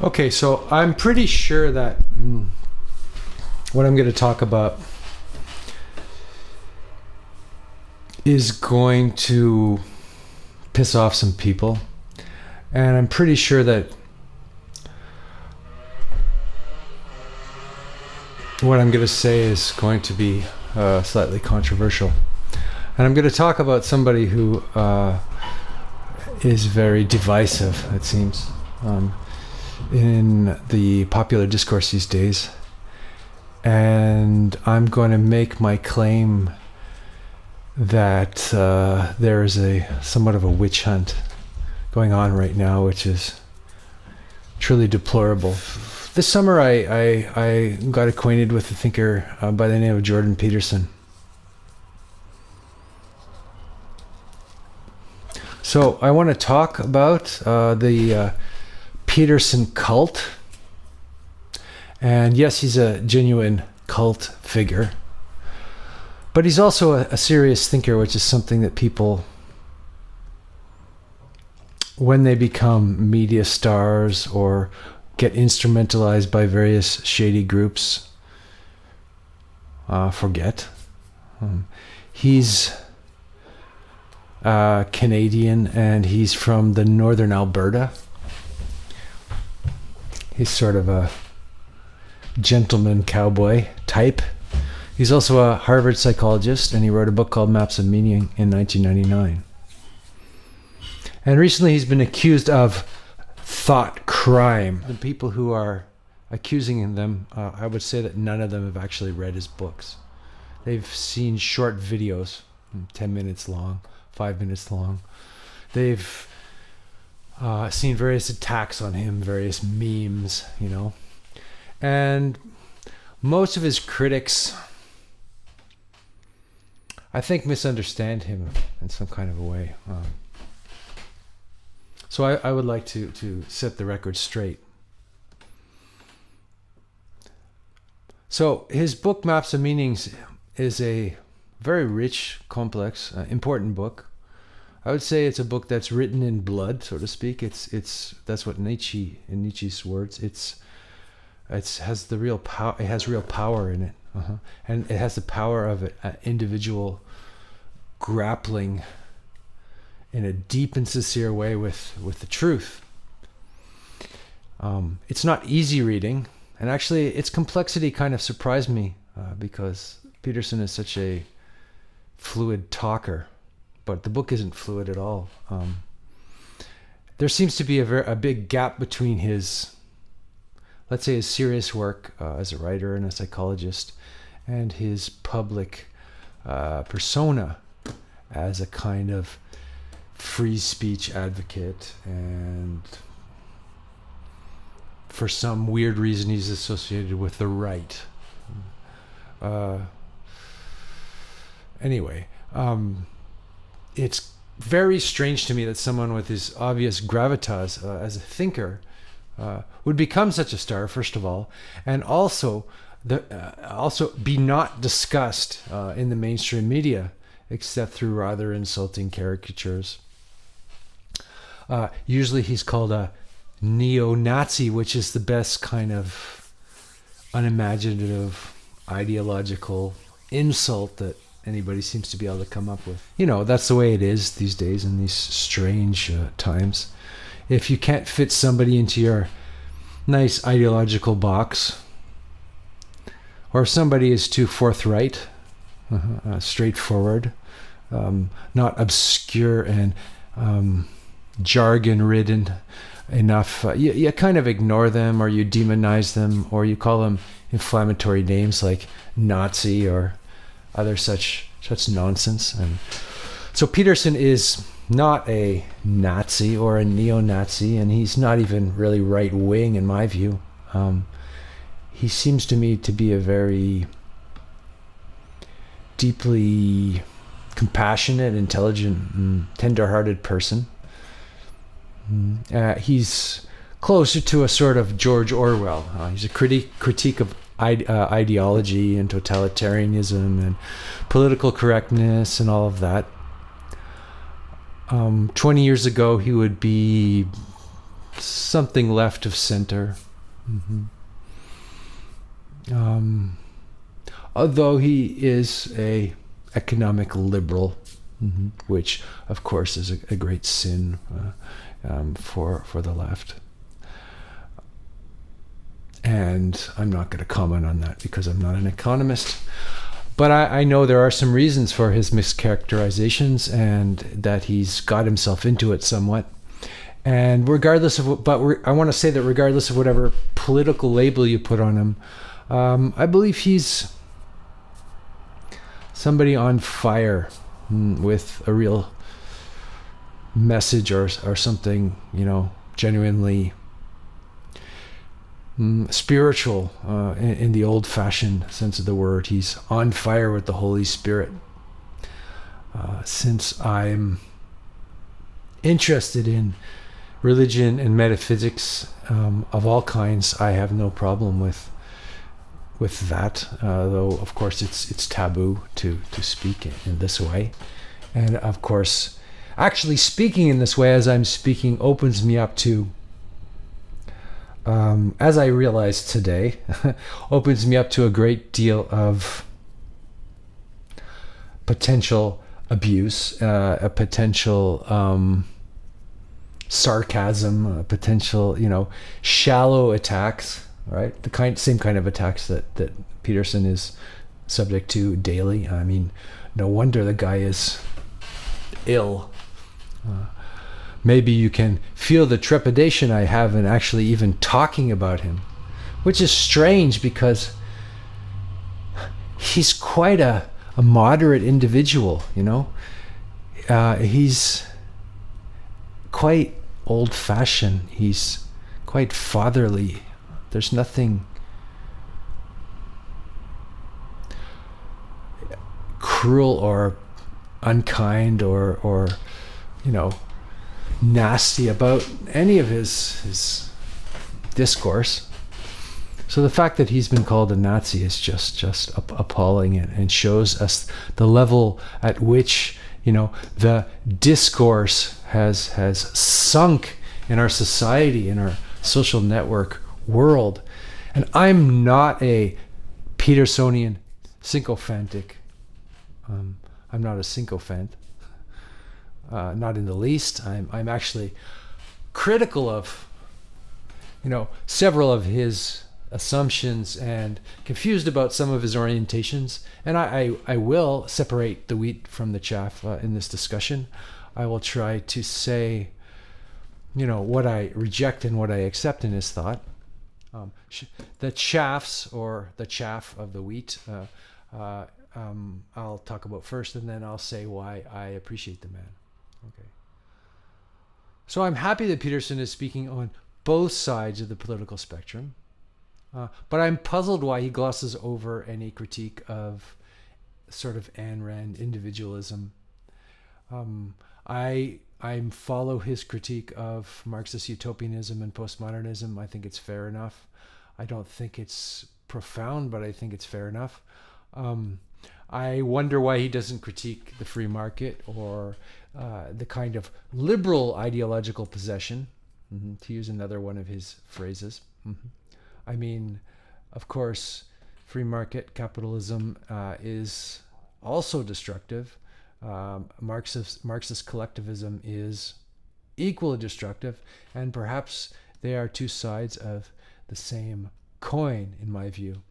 Okay, so I'm pretty sure that what I'm going to talk about is going to piss off some people. And I'm pretty sure that what I'm going to say is going to be slightly controversial. And I'm going to talk about somebody who is very divisive, it seems, in the popular discourse these days. And I'm going to make my claim that there is somewhat of a witch hunt going on right now, which is truly deplorable. This summer I got acquainted with a thinker by the name of Jordan Peterson. So I want to talk about the Peterson cult. And yes, he's a genuine cult figure. But he's also a serious thinker, which is something that people, when they become media stars or get instrumentalized by various shady groups, forget. He's Canadian, and he's from the northern Alberta. He's sort of a gentleman cowboy type. He's also a Harvard psychologist, and he wrote a book called Maps of Meaning in 1999. And recently he's been accused of thought crime. The people who are accusing them, I would say that none of them have actually read his books. They've seen short videos, 10 minutes long, 5 minutes long. They've seen various attacks on him, various memes, And most of his critics, I think, misunderstand him in some kind of a way. So I would like to set the record straight. So his book, Maps of Meanings, is a very rich, complex, important book. I would say it's a book that's written in blood, so to speak. It's that's what Nietzsche, in Nietzsche's words, it has the real power. It has real power in it, and it has the power of an individual grappling in a deep and sincere way with the truth. It's not easy reading, and actually its complexity kind of surprised me because Peterson is such a fluid talker, but the book isn't fluid at all. There seems to be a big gap between his, let's say, his serious work as a writer and a psychologist and his public persona as a kind of free speech advocate, and for some weird reason he's associated with the right. Anyway, it's very strange to me that someone with his obvious gravitas as a thinker would become such a star, first of all, and also be not discussed in the mainstream media except through rather insulting caricatures. Usually he's called a neo-Nazi, which is the best kind of unimaginative ideological insult that anybody seems to be able to come up with. That's the way it is these days in these strange times. If you can't fit somebody into your nice ideological box, or if somebody is too forthright, straightforward, not obscure and jargon-ridden enough, you kind of ignore them, or you demonize them, or you call them inflammatory names like Nazi or other such nonsense. And so Peterson is not a Nazi or a neo-Nazi, and he's not even really right-wing in my view. He seems to me to be a very deeply compassionate, intelligent, and tender-hearted person. He's closer to a sort of George Orwell. He's a critique of ideology and totalitarianism and political correctness and all of that. 20 years ago, he would be something left of center. Although he is a economic liberal, which of course is a great sin for the left. And I'm not going to comment on that because I'm not an economist. But I know there are some reasons for his mischaracterizations, and that he's got himself into it somewhat. And regardless of, I want to say that regardless of whatever political label you put on him, I believe he's somebody on fire with a real message or something, genuinely spiritual in the old-fashioned sense of the word. He's on fire with the Holy Spirit. Since I'm interested in religion and metaphysics of all kinds, I have no problem with that, though of course it's taboo to speak in this way. And of course, actually speaking in this way as I'm speaking opens me up to, as I realized today, opens me up to a great deal of potential abuse, a potential sarcasm, a potential, shallow attacks, right? The same kind of attacks that Peterson is subject to daily. I mean, no wonder the guy is ill. Maybe you can feel the trepidation I have in actually even talking about him, which is strange because he's quite a moderate individual, he's quite old-fashioned. He's quite fatherly. There's nothing cruel or unkind or nasty about any of his discourse. So the fact that he's been called a Nazi is just appalling, and shows us the level at which the discourse has sunk in our society, in our social network world. And I'm not a Petersonian sycophantic. I'm not a sycophant. Not in the least. I'm actually critical of, several of his assumptions and confused about some of his orientations. And I will separate the wheat from the chaff in this discussion. I will try to say, what I reject and what I accept in his thought. The chaffs, or the chaff of the wheat, I'll talk about first, and then I'll say why I appreciate the man. Okay. So I'm happy that Peterson is speaking on both sides of the political spectrum, but I'm puzzled why he glosses over any critique of sort of Ayn Rand individualism. I follow his critique of Marxist utopianism and postmodernism. I think it's fair enough. I don't think it's profound, but I think it's fair enough. I wonder why he doesn't critique the free market or the kind of liberal ideological possession, to use another one of his phrases. I mean, of course, free market capitalism is also destructive. Marxist collectivism is equally destructive, and perhaps they are two sides of the same coin, in my view.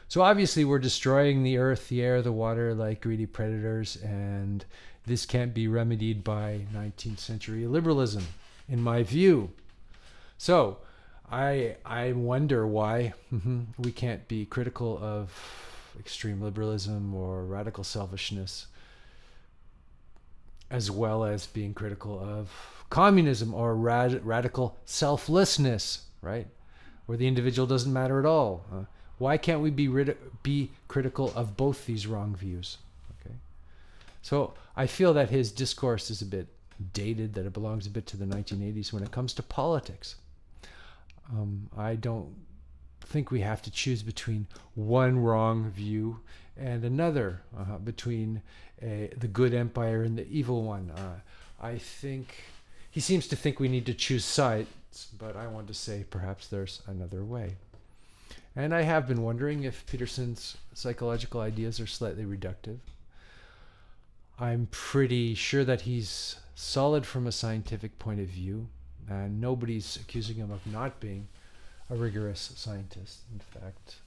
So obviously we're destroying the earth, the air, the water like greedy predators, and this can't be remedied by 19th century liberalism, in my view. So I wonder why we can't be critical of extreme liberalism or radical selfishness, as well as being critical of communism or radical selflessness, right? Where the individual doesn't matter at all. Why can't we be critical of both these wrong views? Okay, so I feel that his discourse is a bit dated, that it belongs a bit to the 1980s when it comes to politics. I don't think we have to choose between one wrong view and another, between the good empire and the evil one. I think he seems to think we need to choose sides But I want to say perhaps there's another way. And I have been wondering if Peterson's psychological ideas are slightly reductive. I'm pretty sure that he's solid from a scientific point of view, and nobody's accusing him of not being a rigorous scientist. In fact,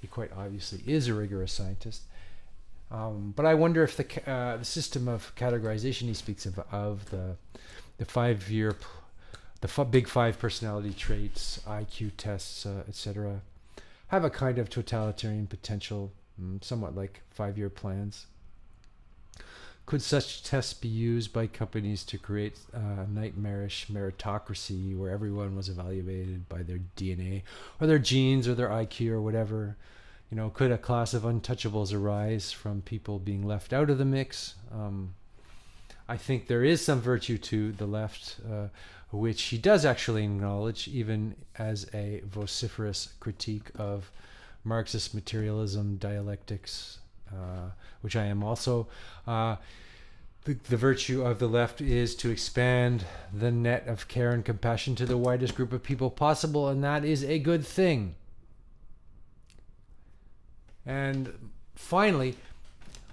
he quite obviously is a rigorous scientist. But I wonder if the system of categorization he speaks of the big five personality traits, IQ tests, etc., have a kind of totalitarian potential, somewhat like 5-year plans. Could such tests be used by companies to create a nightmarish meritocracy where everyone was evaluated by their DNA or their genes or their IQ or whatever? Could a class of untouchables arise from people being left out of the mix? I think there is some virtue to the left, which he does actually acknowledge, even as a vociferous critique of Marxist materialism, dialectics, which I am also. The virtue of the left is to expand the net of care and compassion to the widest group of people possible, and that is a good thing. And finally,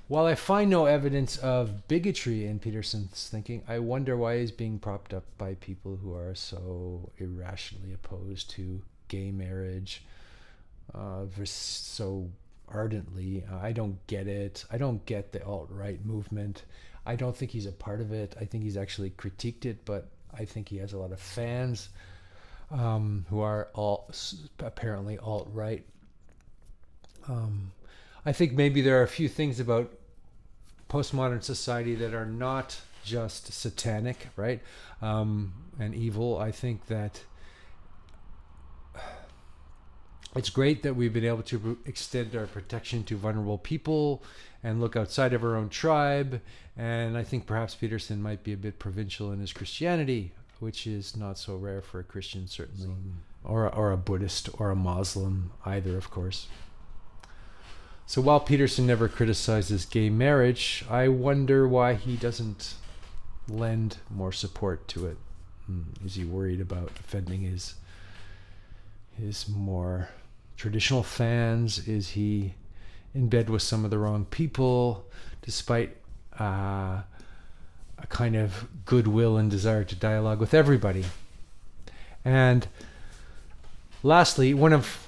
while I find no evidence of bigotry in Peterson's thinking, I wonder why he's being propped up by people who are so irrationally opposed to gay marriage, so ardently. I don't get it. I don't get the alt-right movement. I don't think he's a part of it. I think he's actually critiqued it, but I think he has a lot of fans who are apparently alt-right. I think maybe there are a few things about postmodern society that are not just satanic, right, and evil. I think that it's great that we've been able to extend our protection to vulnerable people and look outside of our own tribe. And I think perhaps Peterson might be a bit provincial in his Christianity, which is not so rare for a Christian, certainly, or a Buddhist or a Muslim either, of course. So while Peterson never criticizes gay marriage, I wonder why he doesn't lend more support to it. Is he worried about offending his more traditional fans? Is he in bed with some of the wrong people, despite a kind of goodwill and desire to dialogue with everybody? And lastly, one of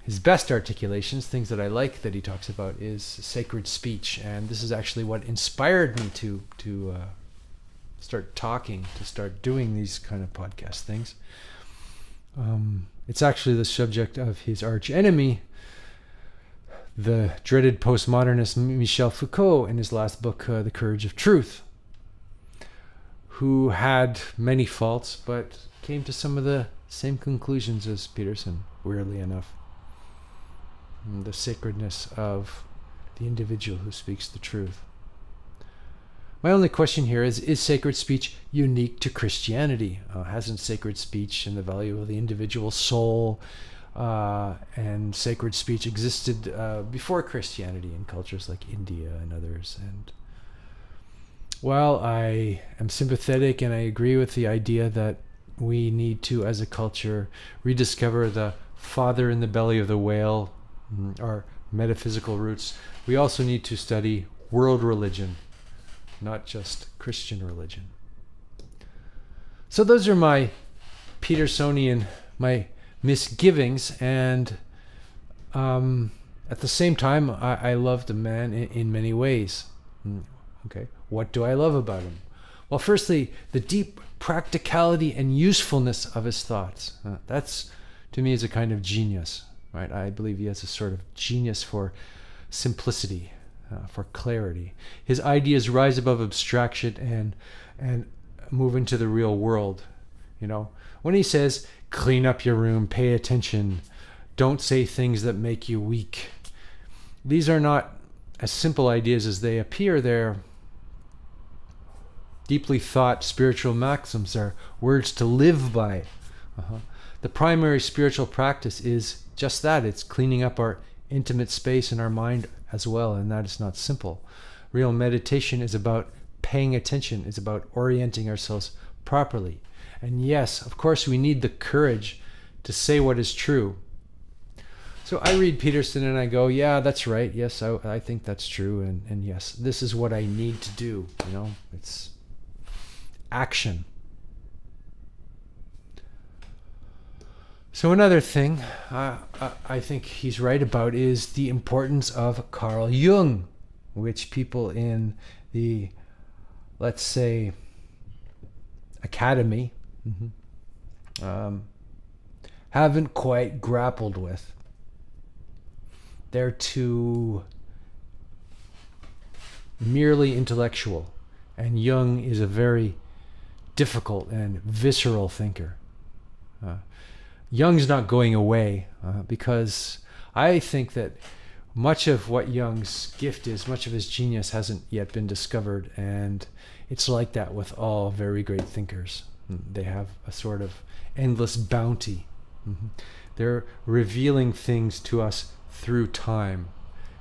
his best articulations, things that I like that he talks about, is sacred speech. And this is actually what inspired me to start talking, to start doing these kind of podcast things. It's actually the subject of his arch enemy, the dreaded postmodernist Michel Foucault, in his last book, The Courage of Truth, who had many faults, but came to some of the same conclusions as Peterson, weirdly enough. The sacredness of the individual who speaks the truth. My only question here is sacred speech unique to Christianity? Hasn't sacred speech and the value of the individual soul and sacred speech existed before Christianity in cultures like India and others? And while I am sympathetic and I agree with the idea that we need to, as a culture, rediscover the father in the belly of the whale, our metaphysical roots, we also need to study world religion, not just Christian religion. So those are my Petersonian, my misgivings, and at the same time, I love the man in many ways. Okay, what do I love about him? Well, firstly, the deep practicality and usefulness of his thoughts. That's, to me, is a kind of genius. Right, I believe he has a sort of genius for simplicity, for clarity. His ideas rise above abstraction and move into the real world. When he says, "Clean up your room, pay attention, don't say things that make you weak," these are not as simple ideas as they appear. They're deeply thought spiritual maxims, are words to live by. The primary spiritual practice is just that. It's cleaning up our intimate space in our mind as well, and that is not simple. Real meditation is about paying attention, is about orienting ourselves properly. And yes, of course, we need the courage to say what is true. So I read Peterson and I go, yeah, that's right. Yes, I think that's true. And yes, this is what I need to do. It's action. So another thing I think he's right about is the importance of Carl Jung, which people in the, let's say, academy haven't quite grappled with. They're too merely intellectual, and Jung is a very difficult and visceral thinker. Jung's not going away because I think that much of what Jung's gift is, much of his genius hasn't yet been discovered, and it's like that with all very great thinkers. They have a sort of endless bounty. They're revealing things to us through time.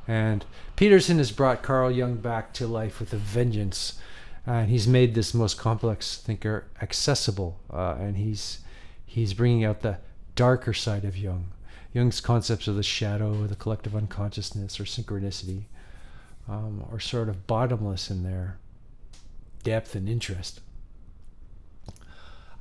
And Peterson has brought Carl Jung back to life with a vengeance. And he's made this most complex thinker accessible. And he's bringing out the darker side of Jung. Jung's concepts of the shadow, the collective unconsciousness, or synchronicity are sort of bottomless in their depth and interest.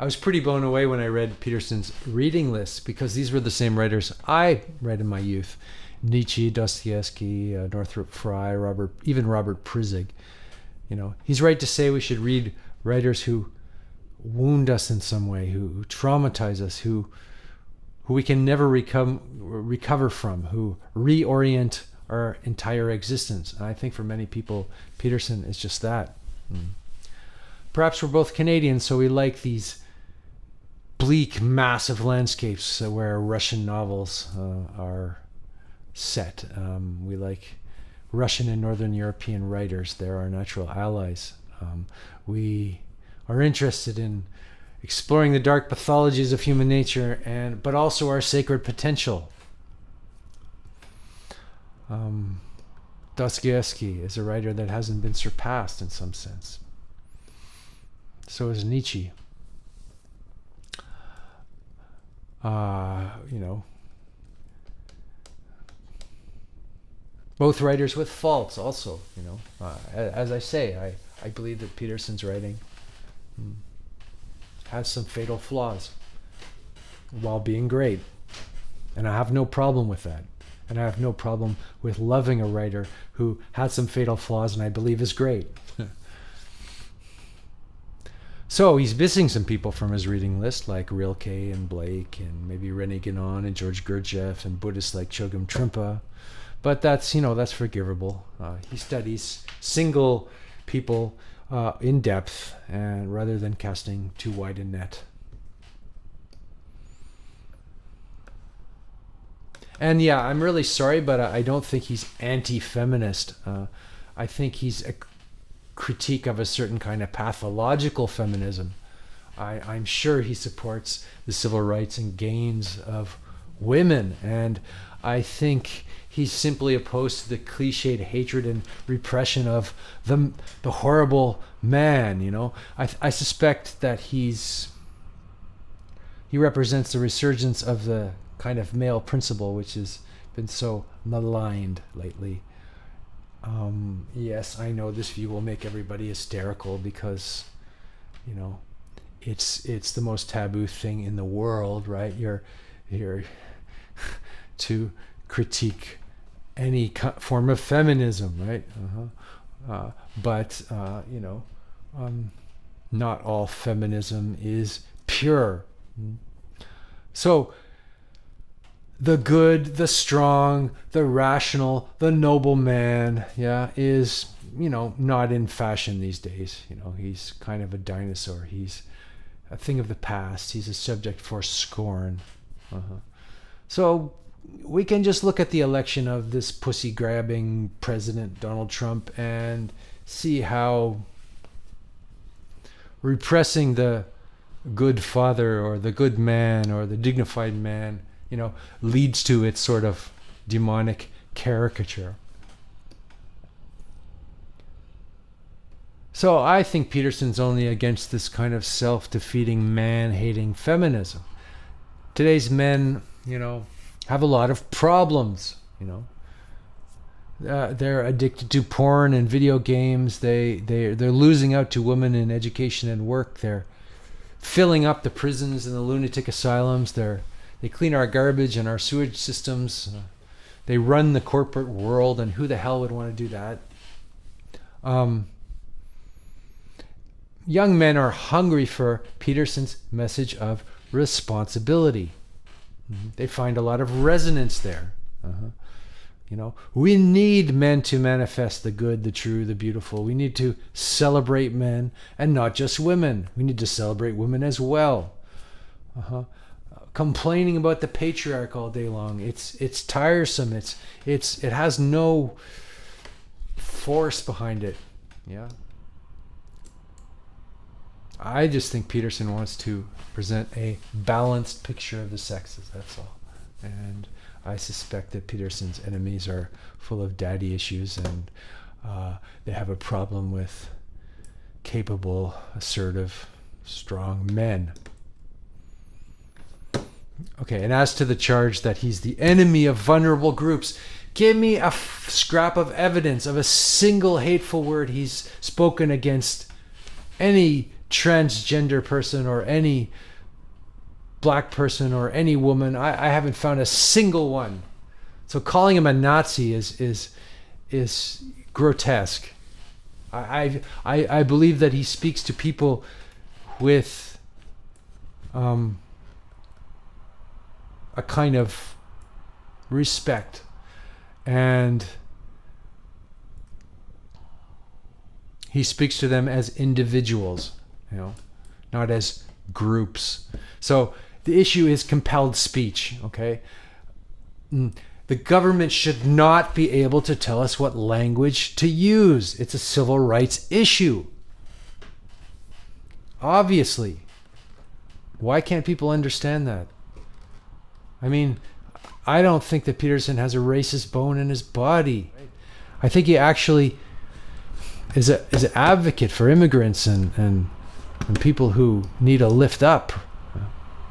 I was pretty blown away when I read Peterson's reading list, because these were the same writers I read in my youth. Nietzsche, Dostoevsky, Northrop Frye, even Robert Prizig. He's right to say we should read writers who wound us in some way, who traumatize us, who we can never recover from, who reorient our entire existence. And I think for many people, Peterson is just that. Perhaps we're both Canadians, so we like these bleak, massive landscapes where Russian novels are set. We like Russian and Northern European writers. They're our natural allies. We are interested in exploring the dark pathologies of human nature, but also our sacred potential. Dostoevsky is a writer that hasn't been surpassed in some sense. So is Nietzsche. Both writers with faults also, as I say, I believe that Peterson's writing has some fatal flaws while being great. And I have no problem with that. And I have no problem with loving a writer who has some fatal flaws and I believe is great. So he's missing some people from his reading list, like Rilke and Blake and maybe René Guénon and George Gurdjieff and Buddhists like Chogyam Trungpa. But that's forgivable. He studies single people in depth, and rather than casting too wide a net. And yeah, I'm really sorry, but I don't think he's anti-feminist. I think he's a critique of a certain kind of pathological feminism. I'm sure he supports the civil rights and gains of women, and I think he's simply opposed to the cliched hatred and repression of the horrible man. I suspect that he represents the resurgence of the kind of male principle which has been so maligned lately. Yes, I know this view will make everybody hysterical because, it's the most taboo thing in the world, right? You're to critique any form of feminism, right? But not all feminism is pure. So the good, the strong, the rational, the noble man, is, not in fashion these days. He's kind of a dinosaur. He's a thing of the past. He's a subject for scorn. So we can just look at the election of this pussy-grabbing President Donald Trump and see how repressing the good father or the good man or the dignified man leads to its sort of demonic caricature. So I think Peterson's only against this kind of self-defeating, man-hating feminism. Today's men, have a lot of problems, they're addicted to porn and video games. They're losing out to women in education and work. They're filling up the prisons and the lunatic asylums. They clean our garbage and our sewage systems. They run the corporate world, and who the hell would want to do that? Young men are hungry for Peterson's message of responsibility. They find a lot of resonance there. We need men to manifest the good, the true, the beautiful. We need to celebrate men and not just women. We need to celebrate women as well. Complaining about the patriarch all day long, it's tiresome. It has no force behind it. Yeah. I just think Peterson wants to present a balanced picture of the sexes, that's all. And I suspect that Peterson's enemies are full of daddy issues, and they have a problem with capable, assertive, strong men. Okay, and as to the charge that he's the enemy of vulnerable groups, give me a scrap of evidence of a single hateful word he's spoken against any transgender person or any black person or any woman. I haven't found a single one. So calling him a Nazi is grotesque. I believe that he speaks to people with a kind of respect, and he speaks to them as individuals, not as groups. So the issue is compelled speech, okay? The government should not be able to tell us what language to use. It's a civil rights issue. Obviously. Why can't people understand that? I mean, I don't think that Peterson has a racist bone in his body. I think he actually is an advocate for immigrants and people who need a lift up.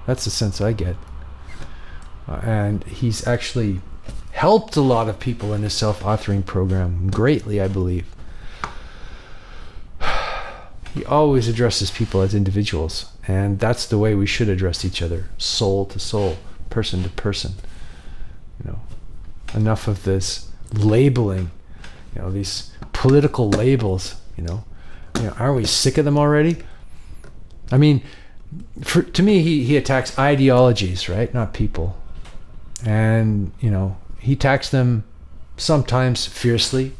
That's the sense I get. And he's actually helped a lot of people in his self-authoring program greatly, I believe. He always addresses people as individuals, and that's the way we should address each other, soul to soul, person to person. Enough of this labeling, these political labels. Are we sick of them already? I mean, to me, he attacks ideologies, right? Not people. And, he attacks them sometimes fiercely,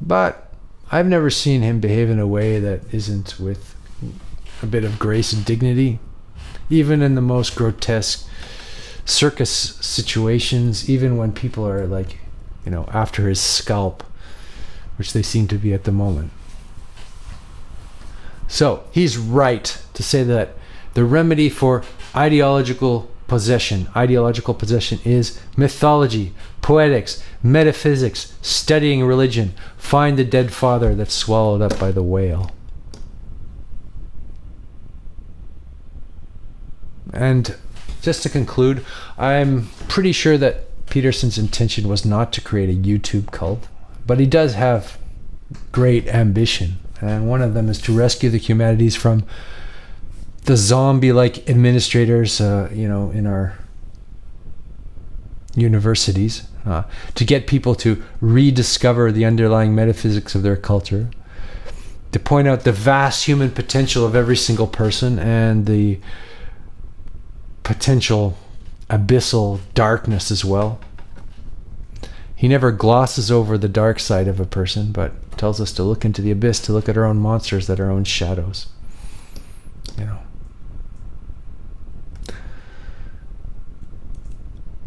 but I've never seen him behave in a way that isn't with a bit of grace and dignity. Even in the most grotesque circus situations, even when people are after his scalp, which they seem to be at the moment. So he's right to say that the remedy for ideological possession is mythology, poetics, metaphysics, studying religion. Find the dead father that's swallowed up by the whale. And just to conclude, I'm pretty sure that Peterson's intention was not to create a YouTube cult, but he does have great ambition. And one of them is to rescue the humanities from the zombie-like administrators, in our universities, to get people to rediscover the underlying metaphysics of their culture, to point out the vast human potential of every single person and the potential abyssal darkness as well. He never glosses over the dark side of a person, but tells us to look into the abyss, to look at our own monsters, at our own shadows.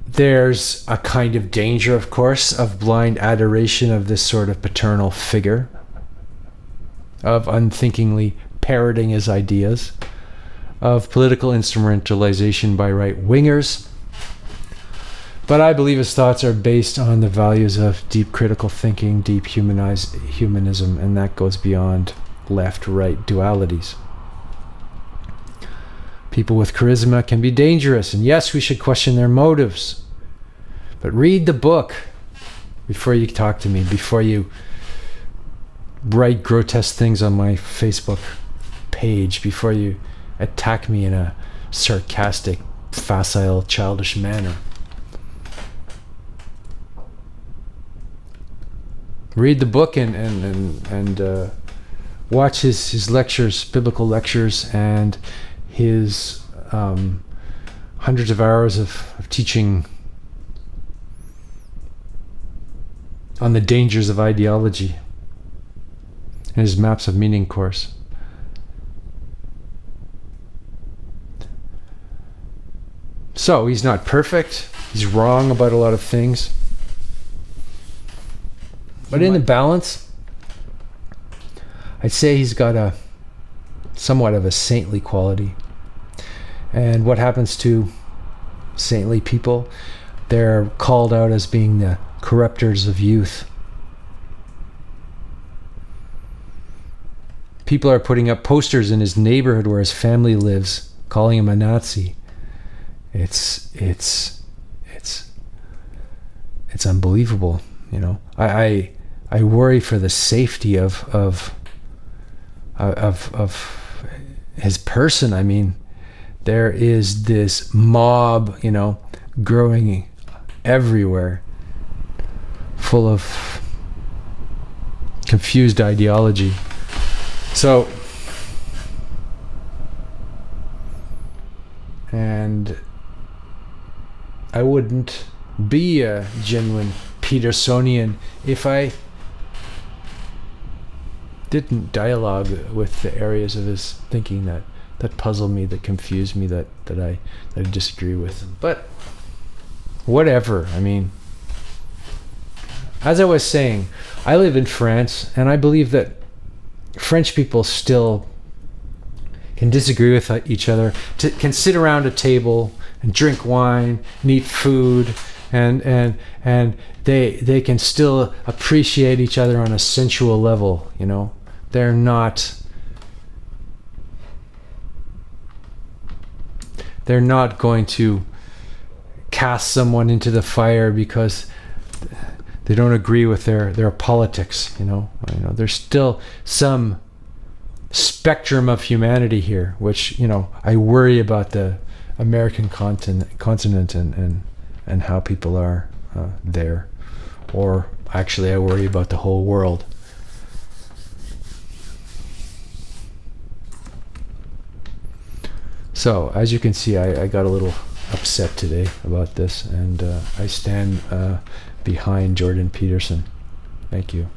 There's a kind of danger, of course, of blind adoration of this sort of paternal figure, of unthinkingly parroting his ideas, of political instrumentalization by right-wingers. But I believe his thoughts are based on the values of deep critical thinking, deep humanism, and that goes beyond left-right dualities. People with charisma can be dangerous, and yes, we should question their motives. But read the book before you talk to me, before you write grotesque things on my Facebook page, before you attack me in a sarcastic, facile, childish manner. Read the book and watch his lectures, biblical lectures, and his hundreds of hours of teaching on the dangers of ideology and his Maps of Meaning course. So he's not perfect. He's wrong about a lot of things. But in the balance, I'd say he's got a somewhat of a saintly quality. And what happens to saintly people? They're called out as being the corrupters of youth. People are putting up posters in his neighborhood where his family lives, calling him a Nazi. It's unbelievable, you know. I worry for the safety of his person. I mean, there is this mob, you know, growing everywhere, full of confused ideology. So, and I wouldn't be a genuine Petersonian if I didn't dialogue with the areas of his thinking that puzzle me, that confuse me, that I disagree with. But whatever. I mean, as I was saying, I live in France, and I believe that French people still can disagree with each other, can sit around a table and drink wine and eat food, and they can still appreciate each other on a sensual level, you know. They're not going to cast someone into the fire because they don't agree with their politics, you know. There's still some spectrum of humanity here, which, you know, I worry about the American continent and how people are there. Or actually, I worry about the whole world. So, as you can see, I got a little upset today about this, and I stand behind Jordan Peterson. Thank you.